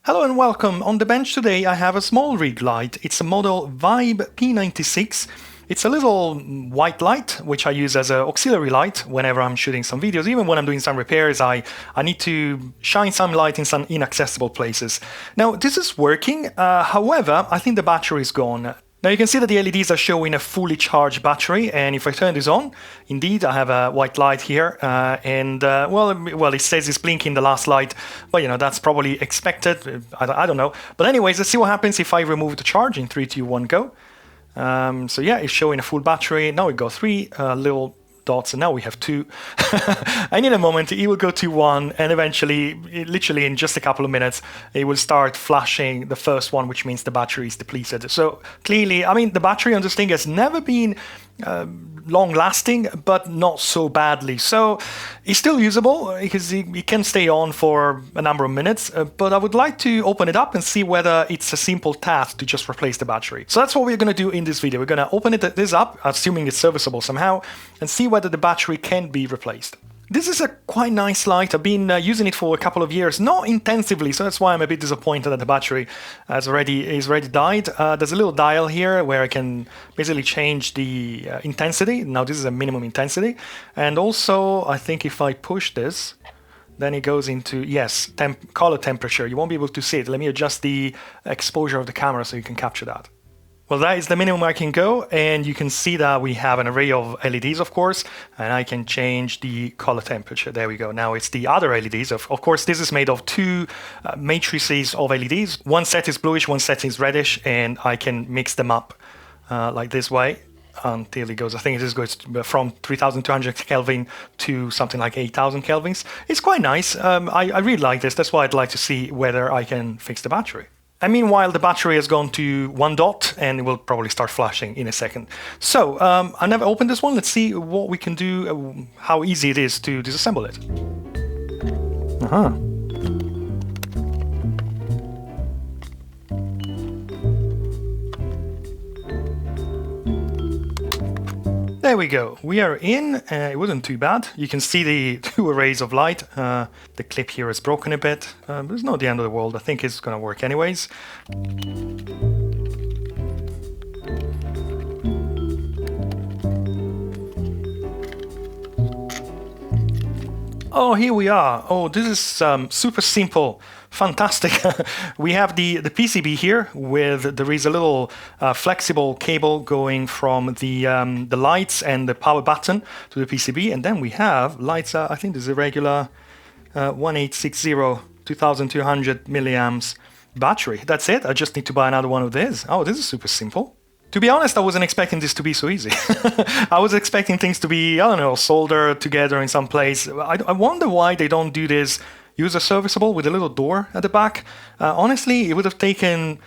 Hello and welcome. On the bench today I have a smallrig light. It's a model Vibe P96. It's a little white light, which I use as an auxiliary light whenever I'm shooting some videos. Even when I'm doing some repairs, I need to shine some light in some inaccessible places. Now, this is working. However, I think the battery is gone. Now you can see that the LEDs are showing a fully charged battery, and if I turn this on, indeed I have a white light here, well, it says it's blinking the last light, but that's probably expected. I don't know. But anyways, let's see what happens if I remove the charge in 3, 2, 1, go. So yeah, it's showing a full battery. Now we got 3 little dots, and now we have 2. And in a moment it will go to 1, and eventually, literally in just a couple of minutes, it will start flashing the first one, which means the battery is depleted. So clearly, I mean, the battery on this thing has never been long lasting, but not so badly. So it's still usable because it can stay on for a number of minutes, but I would like to open it up and see whether it's a simple task to just replace the battery. So that's what we're going to do in this video. We're going to open this up, assuming it's serviceable somehow, and see whether the battery can be replaced. This is a quite nice light. I've been using it for a couple of years, not intensively, so that's why I'm a bit disappointed that the battery is already died. There's a little dial here where I can basically change the intensity. Now this is a minimum intensity, and also I think if I push this, then it goes into, yes, color temperature. You won't be able to see it. Let me adjust the exposure of the camera so you can capture that. Well, that is the minimum I can go, and you can see that we have an array of LEDs, of course, and I can change the color temperature. There we go. Now it's the other LEDs. Of course, this is made of 2 matrices of LEDs. One set is bluish, one set is reddish, and I can mix them up like this way until it goes, I think it goes from 3200 Kelvin to something like 8000 Kelvins. It's quite nice. I really like this. That's why I'd like to see whether I can fix the battery. And meanwhile, the battery has gone to 1 dot, and it will probably start flashing in a second. So, I never opened this one. Let's see what we can do, how easy it is to disassemble it. There we go. We are in. It wasn't too bad. You can see the 2 arrays of light. The clip here is broken a bit. But it's not the end of the world. I think it's going to work anyways. Oh, here we are. Oh, this is super simple. Fantastic. We have the PCB here there is a little flexible cable going from the lights and the power button to the PCB, and then we have lights. I think this is a regular 1860 2200 milliamps battery. That's it. I just need to buy another one of these. Oh, this is super simple. To be honest, I wasn't expecting this to be so easy. I was expecting things to be, I don't know, soldered together in some place. I wonder why they don't do this user serviceable with a little door at the back. Honestly, it would have taken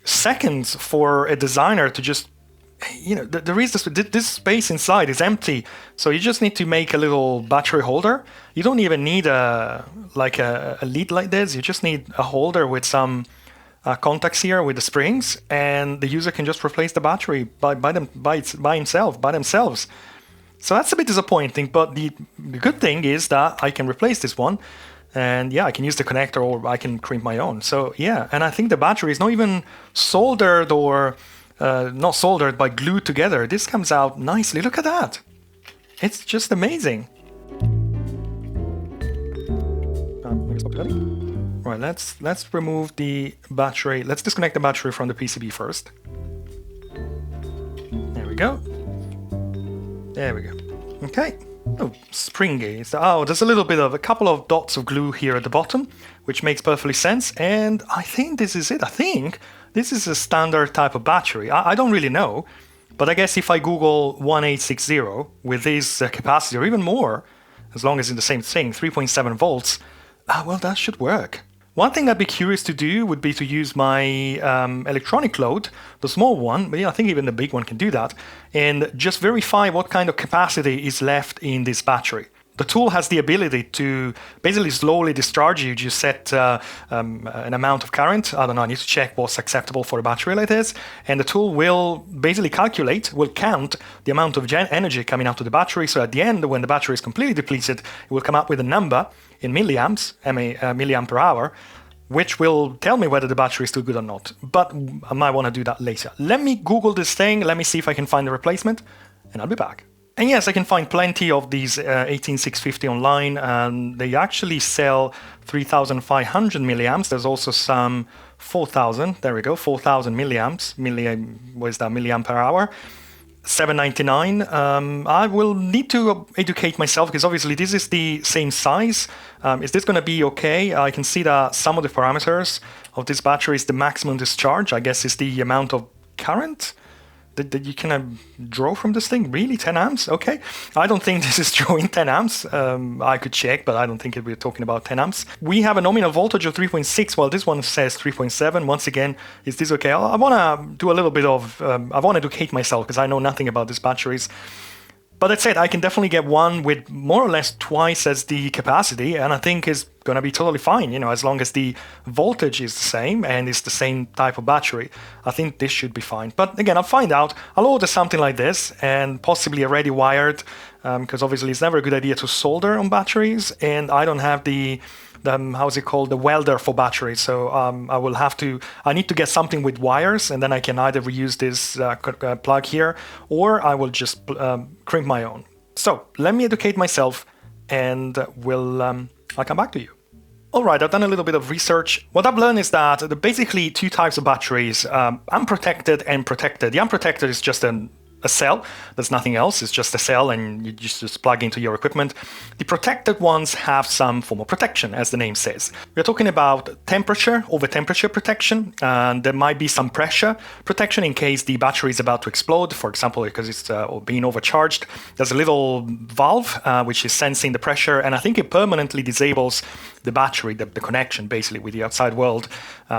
seconds for a designer to just, there is this space inside is empty, so you just need to make a little battery holder. You don't even need a lead like this. You just need a holder with some contacts here with the springs, and the user can just replace the battery by themselves. So that's a bit disappointing, but the good thing is that I can replace this one. And yeah, I can use the connector, or I can crimp my own. So yeah, and I think the battery is not even soldered or not soldered but glued together. This comes out nicely. Look at that. It's just amazing. Right, let's remove the battery. Let's disconnect the battery from the PCB first. There we go. There we go. Okay. Oh, springy. So, there's a couple of dots of glue here at the bottom, which makes perfectly sense. And I think this is it. I think this is a standard type of battery. I don't really know, but I guess if I Google 1860 with this capacity, or even more, as long as it's the same thing, 3.7 volts, well, that should work. One thing I'd be curious to do would be to use my electronic load, the small one, but I think even the big one can do that, and just verify what kind of capacity is left in this battery. The tool has the ability to basically slowly discharge you. You set an amount of current. I don't know, I need to check what's acceptable for a battery like this. And the tool will basically will count the amount of energy coming out of the battery. So at the end, when the battery is completely depleted, it will come up with a number in milliamps, milliamp per hour. which will tell me whether the battery is still good or not. But I might want to do that later. Let me Google this thing. Let me see if I can find the replacement, and I'll be back. And yes, I can find plenty of these 18650 online, and they actually sell 3500 milliamps. There's also some 4000. There we go, 4000 milliamps. What is that? Milliamp per hour. $7.99. I will need to educate myself because obviously this is the same size. Is this going to be okay? I can see that some of the parameters of this battery is the maximum discharge. I guess is the amount of current that you can draw from this thing. Really, 10 amps? Okay. I don't think this is drawing 10 amps. I could check, but I don't think we're talking about 10 amps. We have a nominal voltage of 3.6. Well, this one says 3.7. Once again, is this okay? I want to do a little bit of, I want to educate myself because I know nothing about these batteries. But that said, I can definitely get one with more or less twice as the capacity, and I think it's going to be totally fine, as long as the voltage is the same and it's the same type of battery. I think this should be fine. But again, I'll find out. I'll order something like this and possibly already wired, because obviously it's never a good idea to solder on batteries, and I don't have the how's it called, the welder for batteries. So I need to get something with wires, and then I can either reuse this plug here, or I will just crimp my own. So let me educate myself, and I'll come back to you. All right, I've done a little bit of research. What I've learned is that there are basically two types of batteries, unprotected and protected. The unprotected is just a cell. There's nothing else. It's just a cell, and you just plug into your equipment. The protected ones have some form of protection, as the name says. We're talking about temperature, over temperature protection, and there might be some pressure protection in case the battery is about to explode, for example, because it's being overcharged. There's a little valve which is sensing the pressure, and I think it permanently disables the battery, the connection basically with the outside world,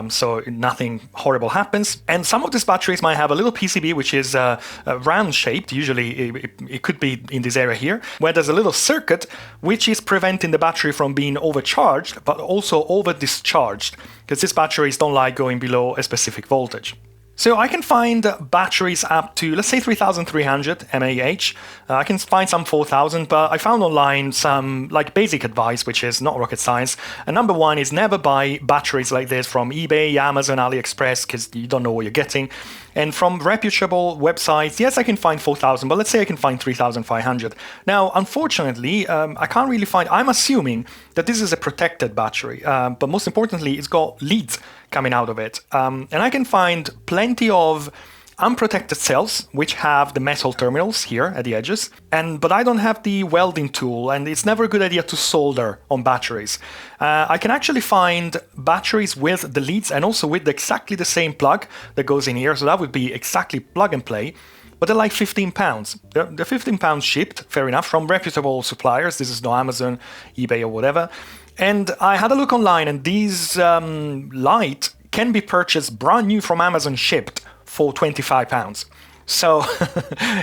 so nothing horrible happens. And some of these batteries might have a little PCB which is round shaped. Usually it could be in this area here, where there's a little circuit which is preventing the battery from being overcharged but also over discharged, because these batteries don't like going below a specific voltage. So I can find batteries up to, let's say, 3,300 mAh. I can find some 4,000, but I found online some basic advice, which is not rocket science. And number one is never buy batteries like this from eBay, Amazon, AliExpress, because you don't know what you're getting. And from reputable websites, yes, I can find 4,000, but let's say I can find 3,500. Now, unfortunately, I can't really find, I'm assuming that this is a protected battery, but most importantly, it's got leads coming out of it. And I can find plenty of unprotected cells which have the metal terminals here at the edges, but I don't have the welding tool, and it's never a good idea to solder on batteries. I can actually find batteries with the leads and also with exactly the same plug that goes in here, so that would be exactly plug and play. But they're like £15. They're £15 shipped, fair enough, from reputable suppliers. This is no Amazon, eBay, or whatever. And I had a look online, and these light can be purchased brand new from Amazon, shipped for £25. So,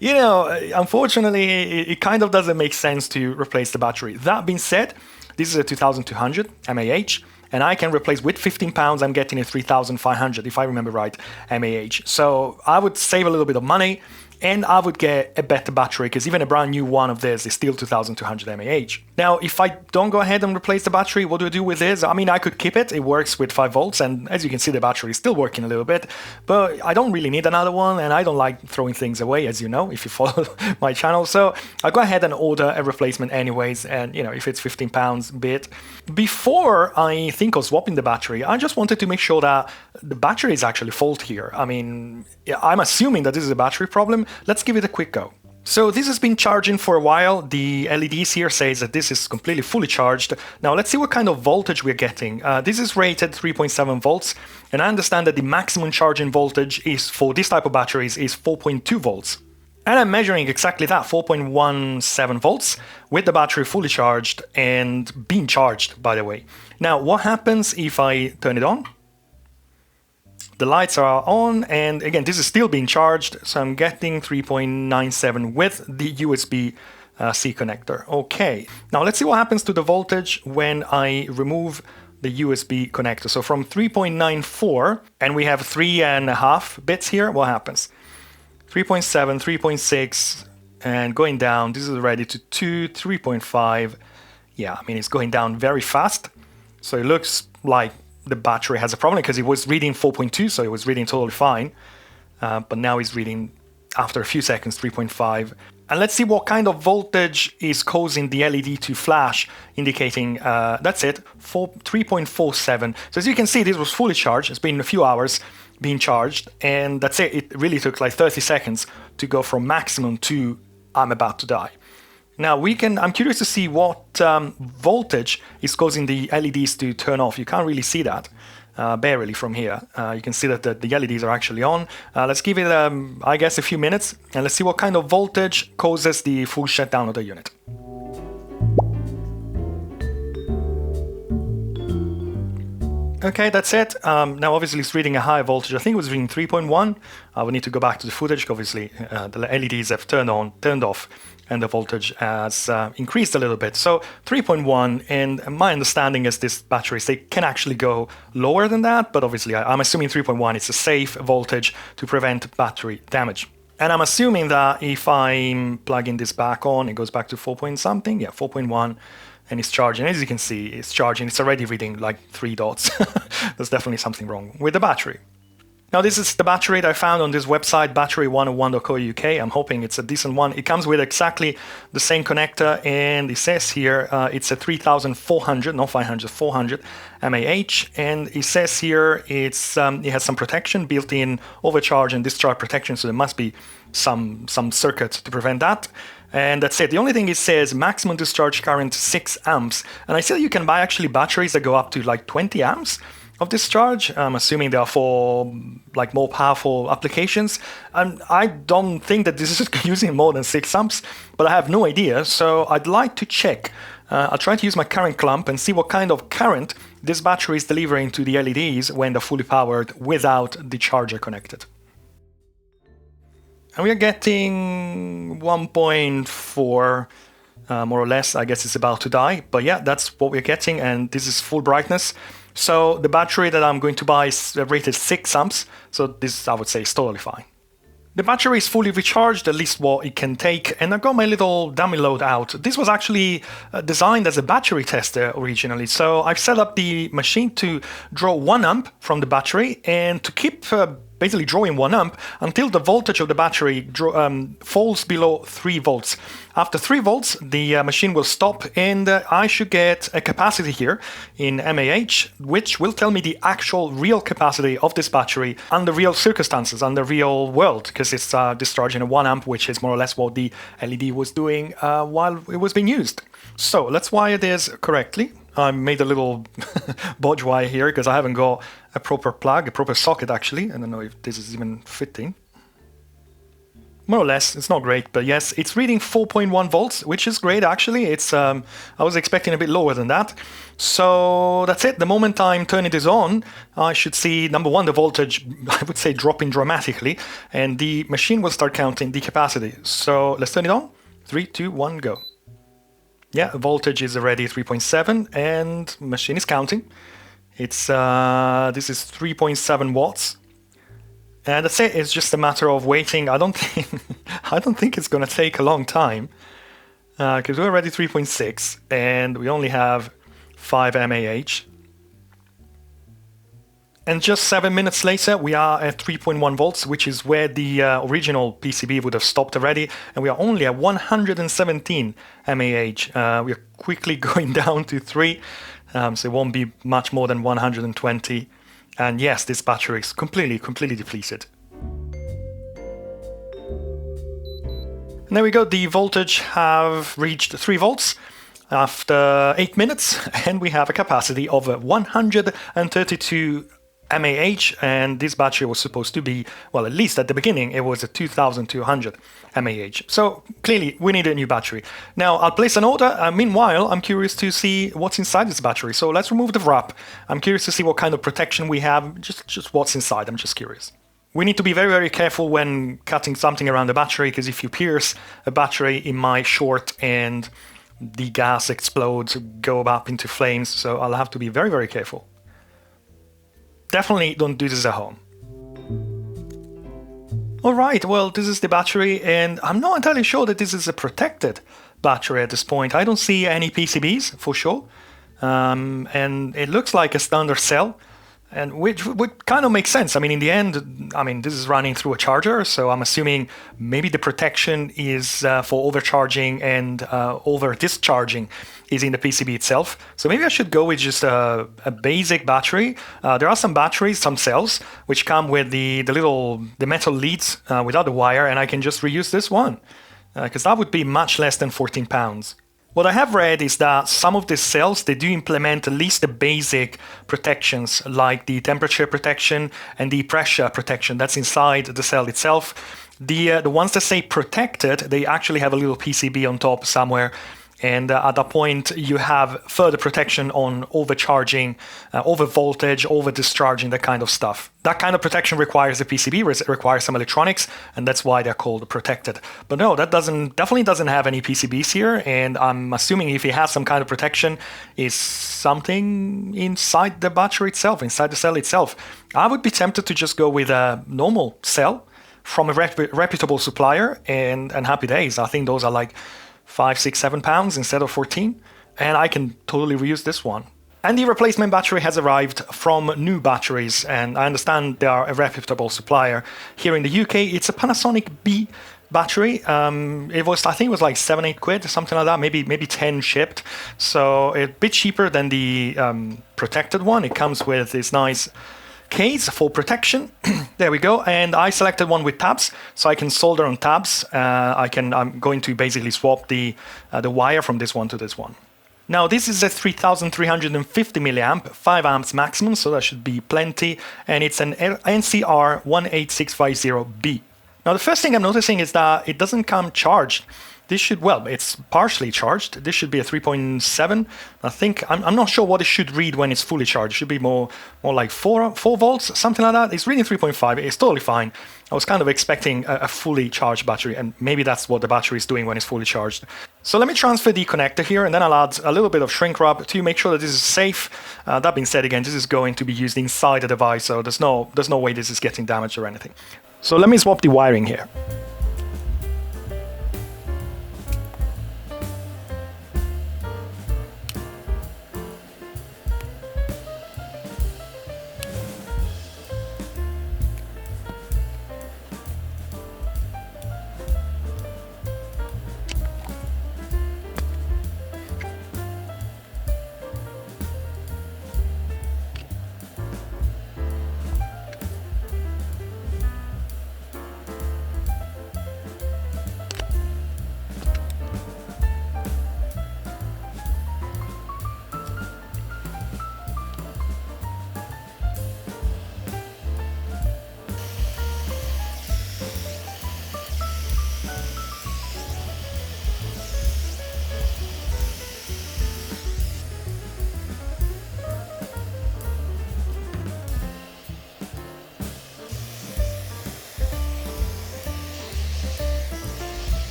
unfortunately, it kind of doesn't make sense to replace the battery. That being said, this is a 2200 mAh, and I can replace with £15, I'm getting a 3500, if I remember right, mAh. So I would save a little bit of money, and I would get a better battery, because even a brand new one of this is still 2200 mAh. Now, if I don't go ahead and replace the battery, what do I do with this? I mean, I could keep it. It works with 5 volts, and as you can see, the battery is still working a little bit, but I don't really need another one, and I don't like throwing things away, as you know, if you follow my channel. So I'll go ahead and order a replacement anyways, and if it's £15 bit. Before I think of swapping the battery, I just wanted to make sure that the battery is actually faulty here. I mean, I'm assuming that this is a battery problem. Let's give it a quick go. So this has been charging for a while. The LEDs here says that this is completely fully charged. Now let's see what kind of voltage we're getting. This is rated 3.7 volts, and I understand that the maximum charging voltage is for this type of batteries is 4.2 volts. And I'm measuring exactly that, 4.17 volts, with the battery fully charged and being charged, by the way. Now, what happens if I turn it on? The lights are on, and again, this is still being charged, so I'm getting 3.97 with the USB-C connector. Okay, now let's see what happens to the voltage when I remove the USB connector. So from 3.94, and we have 3.5 bits here, what happens? 3.7, 3.6, and going down, this is already to 2, 3.5. Yeah, I mean, it's going down very fast, so it looks like the battery has a problem because it was reading 4.2, so it was reading totally fine. But now it's reading, after a few seconds, 3.5. And let's see what kind of voltage is causing the LED to flash, indicating, that's it, 3.47. So as you can see, this was fully charged. It's been a few hours being charged, and that's it. It really took like 30 seconds to go from maximum to I'm about to die. Now I'm curious to see what voltage is causing the LEDs to turn off. You can't really see that. Barely from here. You can see that the LEDs are actually on. Let's give it, I guess, a few minutes, and let's see what kind of voltage causes the full shutdown of the unit. Okay, that's it. Now obviously it's reading a high voltage. I think it was reading 3.1. We need to go back to the footage. Obviously the LEDs have turned off, and the voltage has increased a little bit. So 3.1, and my understanding is these batteries, they can actually go lower than that, but obviously I'm assuming 3.1 is a safe voltage to prevent battery damage. And I'm assuming that if I'm plugging this back on, it goes back to 4 point something, yeah, 4.1, and it's charging. As you can see, it's charging. It's already reading like 3 dots. There's definitely something wrong with the battery. Now this is the battery that I found on this website, battery101.co.uk. I'm hoping it's a decent one. It comes with exactly the same connector, and it says here it's a 3400, not 500, 400 mAh, and it says here it has some protection, built-in overcharge and discharge protection, so there must be some circuit to prevent that. And that's it. The only thing it says maximum discharge current 6 amps, and I see you can buy actually batteries that go up to like 20 amps of discharge. I'm assuming they are for like more powerful applications. And I don't think that this is using more than 6 amps, but I have no idea. So I'd like to check. I'll try to use my current clamp and see what kind of current this battery is delivering to the LEDs when they're fully powered without the charger connected. And we are getting 1.4, more or less. I guess it's about to die. But yeah, that's what we're getting, and this is full brightness. So the battery that I'm going to buy is rated 6 amps, so this, I would say, is totally fine. The battery is fully recharged, at least what it can take, and I got my little dummy load out. This was actually designed as a battery tester originally, so I've set up the machine to draw 1 amp from the battery and to keep basically drawing 1 amp until the voltage of the battery falls below 3 volts. After 3 volts, the machine will stop, and I should get a capacity here in mAh, which will tell me the actual real capacity of this battery under real circumstances, under real world, because it's discharging a 1 amp, which is more or less what the LED was doing while it was being used. So let's wire this correctly. I made a little bodge wire here because I haven't got a proper plug, a proper socket actually. I don't know if this is even fitting. More or less, it's not great, but yes, it's reading 4.1 volts, which is great actually. It's I was expecting a bit lower than that. So that's it. The moment I'm turning this on, I should see, number one, the voltage, I would say, dropping dramatically, and the machine will start counting the capacity. So let's turn it on. 3, 2, 1, go. Yeah, voltage is already 3.7, and machine is counting. It's this is 3.7 watts, and that's it. It's just a matter of waiting. I don't think it's gonna take a long time because we're already 3.6, and we only have 5 mAh. And just 7 minutes later, we are at 3.1 volts, which is where the original PCB would have stopped already. And we are only at 117 mAh. We are quickly going down to 3, so it won't be much more than 120. And yes, this battery is completely depleted. And there we go. The voltage have reached 3 volts after 8 minutes, and we have a capacity of 132 mAh, and this battery was supposed to be, well, at least at the beginning, it was a 2200 mAh. So clearly we need a new battery. Now I'll place an order. Meanwhile, I'm curious to see what's inside this battery. So let's remove the wrap. I'm curious to see what kind of protection we have, just what's inside. I'm just curious. We need to be very careful when cutting something around the battery, because if you pierce a battery, it might short and the gas explodes, go up into flames. So I'll have to be very careful. Definitely don't do this at home. Alright, well, this is the battery, and I'm not entirely sure that this is a protected battery at this point. I don't see any PCBs for sure, and it looks like a standard cell. And which would kind of make sense. I mean, in the end, I mean, this is running through a charger, so I'm assuming maybe the protection is for overcharging and over discharging is in the PCB itself. So maybe I should go with just a basic battery. There are some batteries, some cells, which come with the metal leads without the wire, and I can just reuse this one, because that would be much less than 14 pounds. What I have read is that some of the cells, they do implement at least the basic protections, like the temperature protection and the pressure protection that's inside the cell itself. The ones that say protected, they actually have a little PCB on top somewhere. And at that point, you have further protection on overcharging, over voltage, over discharging, that kind of stuff. That kind of protection requires a PCB, requires some electronics, and that's why they're called protected. But no, that definitely doesn't have any PCBs here, and I'm assuming if it has some kind of protection, it's something inside the battery itself, inside the cell itself. I would be tempted to just go with a normal cell from a reputable supplier, and happy days. I think those are like 5, 6, 7 pounds instead of 14, and I can totally reuse this one. And the replacement battery has arrived from New Batteries, and I understand they are a reputable supplier. Here in the UK, it's a Panasonic B battery. I think it was like 7, 8 quid, something like that, maybe 10 shipped. So a bit cheaper than the protected one. It comes with this nice case for protection. There we go. And I selected one with tabs, so I can solder on tabs. I'm going to basically swap the wire from this one to this one. Now this is a 3350 milliamp, 5 amps maximum, so that should be plenty. And it's an NCR 18650B. Now the first thing I'm noticing is that it doesn't come charged. This should, well, it's partially charged. This should be a 3.7. I think, I'm not sure what it should read when it's fully charged. It should be more like 4 volts, something like that. It's reading 3.5. It's totally fine. I was kind of expecting a fully charged battery, and maybe that's what the battery is doing when it's fully charged. So let me transfer the connector here, and then I'll add a little bit of shrink wrap to make sure that this is safe. That being said, again, this is going to be used inside the device, so there's no way this is getting damaged or anything. So let me swap the wiring here.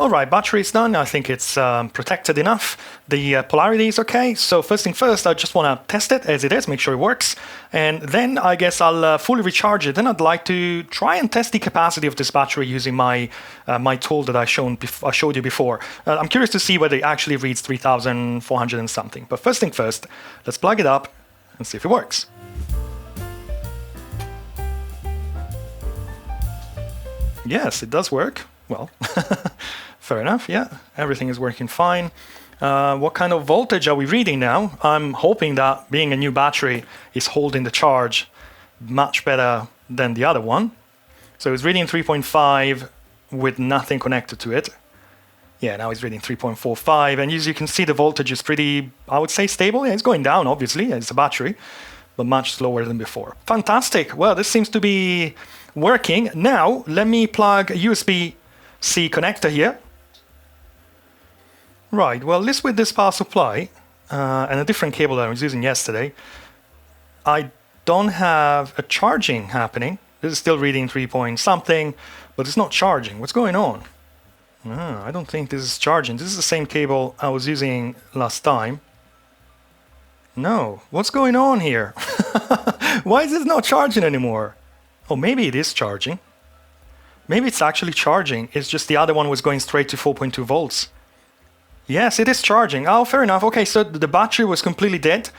All right, battery is done. I think it's protected enough. The polarity is okay. So first thing first, I just want to test it as it is, make sure it works. And then I guess I'll fully recharge it. Then I'd like to try and test the capacity of this battery using my my tool that I showed you before. I'm curious to see whether it actually reads 3,400 and something. But first thing first, let's plug it up and see if it works. Yes, it does work. Well, fair enough, yeah. Everything is working fine. What kind of voltage are we reading now? I'm hoping that being a new battery is holding the charge much better than the other one. So it's reading 3.5 with nothing connected to it. Yeah, now it's reading 3.45, and as you can see, the voltage is pretty, I would say, stable. Yeah, it's going down, obviously, it's a battery, but much slower than before. Fantastic. Well, this seems to be working. Now, let me plug a USB-C connector here. Right, well, this with this power supply and a different cable that I was using yesterday, I don't have a charging happening. This is still reading 3 point something, but it's not charging. What's going on? I don't think this is charging. This is the same cable I was using last time. No, what's going on here? Why is this not charging anymore? Oh, maybe it is charging. Maybe it's actually charging. It's just the other one was going straight to 4.2 volts. Yes, it is charging. Oh, fair enough. Okay, so the battery was completely dead.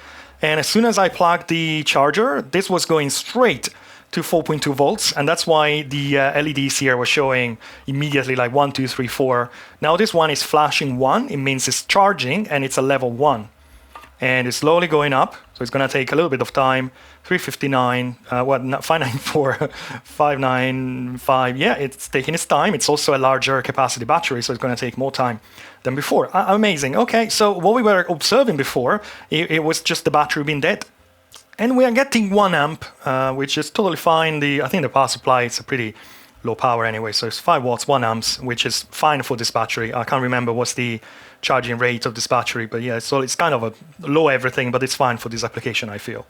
And as soon as I plugged the charger, this was going straight to 4.2 volts. And that's why the LEDs here were showing immediately like 1, 2, 3, 4. Now this one is flashing 1. It means it's charging and it's a level 1. And it's slowly going up. So it's going to take a little bit of time. 359, 594, 595. Yeah, it's taking its time. It's also a larger capacity battery, so it's going to take more time than before. Amazing. Okay, so what we were observing before, it was just the battery being dead. And we are getting 1 amp, which is totally fine. I think the power supply is a pretty low power anyway, so it's 5 watts, 1 amps, which is fine for this battery. I can't remember what's the charging rate of this battery, but yeah, so it's kind of a low everything, but it's fine for this application, I feel.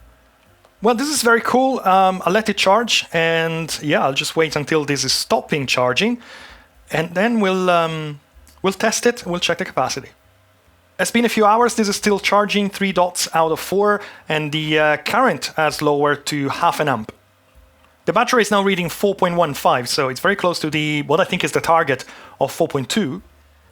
Well, this is very cool. I'll let it charge, and yeah, I'll just wait until this is stopping charging, and then we'll test it. We'll check the capacity. It's been a few hours. This is still charging 3 dots out of 4, and the current has lowered to half an amp. The battery is now reading 4.15, so it's very close to what I think is the target of 4.2.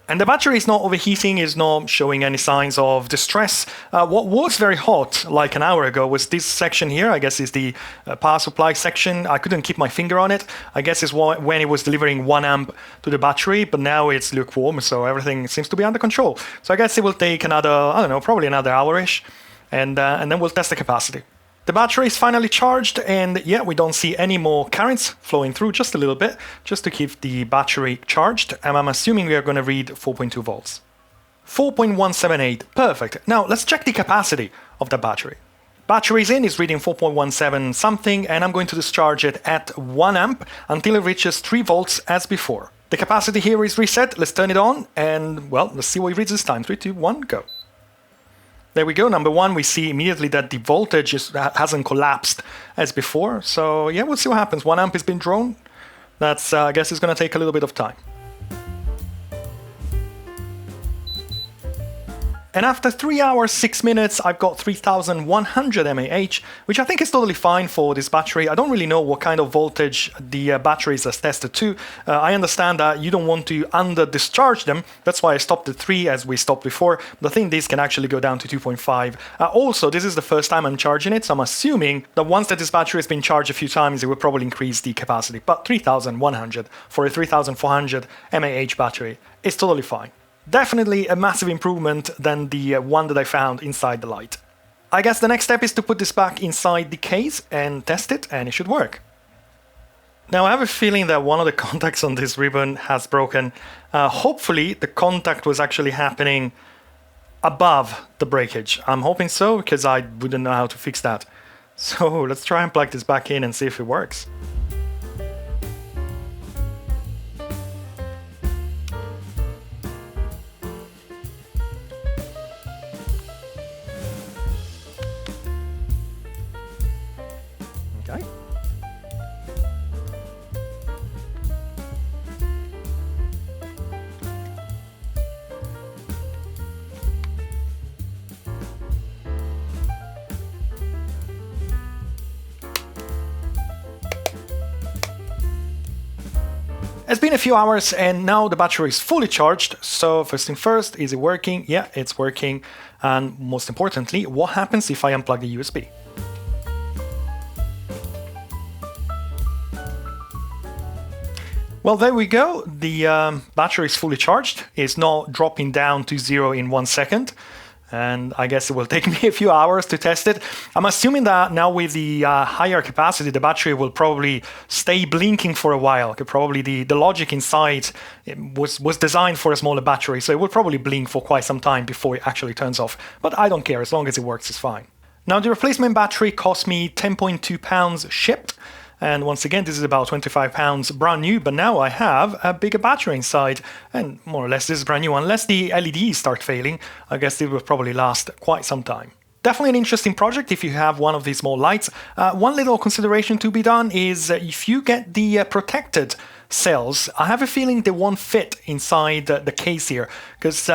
And the battery is not overheating, is not showing any signs of distress. What was very hot, like an hour ago, was this section here. I guess is the power supply section. I couldn't keep my finger on it. I guess it's when it was delivering 1 amp to the battery, but now it's lukewarm, so everything seems to be under control. So I guess it will take another, I don't know, probably another hour-ish, and then we'll test the capacity. The battery is finally charged, and yeah, we don't see any more currents flowing through, just a little bit, just to keep the battery charged, and I'm assuming we are going to read 4.2 volts. 4.178, perfect. Now let's check the capacity of the battery. Battery is in, is reading 4.17 something, and I'm going to discharge it at 1 amp until it reaches 3 volts as before. The capacity here is reset, let's turn it on, and well, let's see what it reads this time. 3, 2, 1, go. There we go. Number 1, we see immediately that the voltage hasn't collapsed as before. So yeah, we'll see what happens. 1 amp has been drawn. That's, I guess it's going to take a little bit of time. And after 3 hours, 6 minutes, I've got 3100 mAh, which I think is totally fine for this battery. I don't really know what kind of voltage the batteries are tested to. I understand that you don't want to under-discharge them. That's why I stopped at 3 as we stopped before. But I think these can actually go down to 2.5. Also, this is the first time I'm charging it, so I'm assuming that once that this battery has been charged a few times, it will probably increase the capacity. But 3100 for a 3400 mAh battery is totally fine. Definitely a massive improvement than the one that I found inside the light. I guess the next step is to put this back inside the case and test it, and it should work. Now I have a feeling that one of the contacts on this ribbon has broken. Hopefully the contact was actually happening above the breakage. I'm hoping so, because I wouldn't know how to fix that. So let's try and plug this back in and see if it works. Okay. It's been a few hours and now the battery is fully charged. So first thing first, is it working? Yeah, it's working. And most importantly, what happens if I unplug the USB? Well, there we go. The battery is fully charged. It's not dropping down to 0 in 1 second. And I guess it will take me a few hours to test it. I'm assuming that now with the higher capacity, the battery will probably stay blinking for a while. Probably the logic inside was designed for a smaller battery, so it will probably blink for quite some time before it actually turns off. But I don't care, as long as it works, it's fine. Now, the replacement battery cost me £10.2 shipped. And once again, this is about £25 brand new, but now I have a bigger battery inside, and more or less this is brand new. Unless the LEDs start failing, I guess it will probably last quite some time. Definitely an interesting project if you have one of these small lights. One little consideration to be done is if you get the protected cells, I have a feeling they won't fit inside the case here, because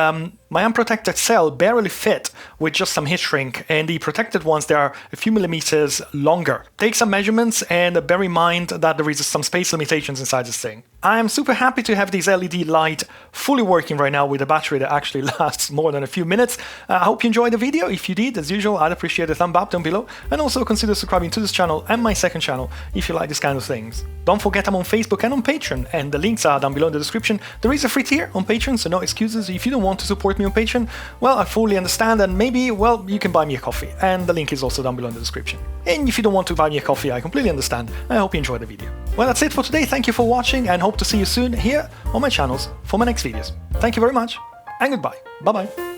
My unprotected cell barely fit with just some heat shrink, and the protected ones, they are a few millimeters longer. Take some measurements and bear in mind that there is some space limitations inside this thing. I'm super happy to have this LED light fully working right now with a battery that actually lasts more than a few minutes. I hope you enjoyed the video. If you did, as usual, I'd appreciate a thumb up down below, and also consider subscribing to this channel and my second channel if you like this kind of things. Don't forget I'm on Facebook and on Patreon, and the links are down below in the description. There is a free tier on Patreon, so no excuses. If you don't want to support me on Patreon, well, I fully understand, and maybe, well, you can buy me a coffee, and the link is also down below in the description. And if you don't want to buy me a coffee, I completely understand. I hope you enjoyed the video. Well, that's it for today. Thank you for watching, and hope to see you soon here on my channels for my next videos. Thank you very much, and goodbye. Bye-bye.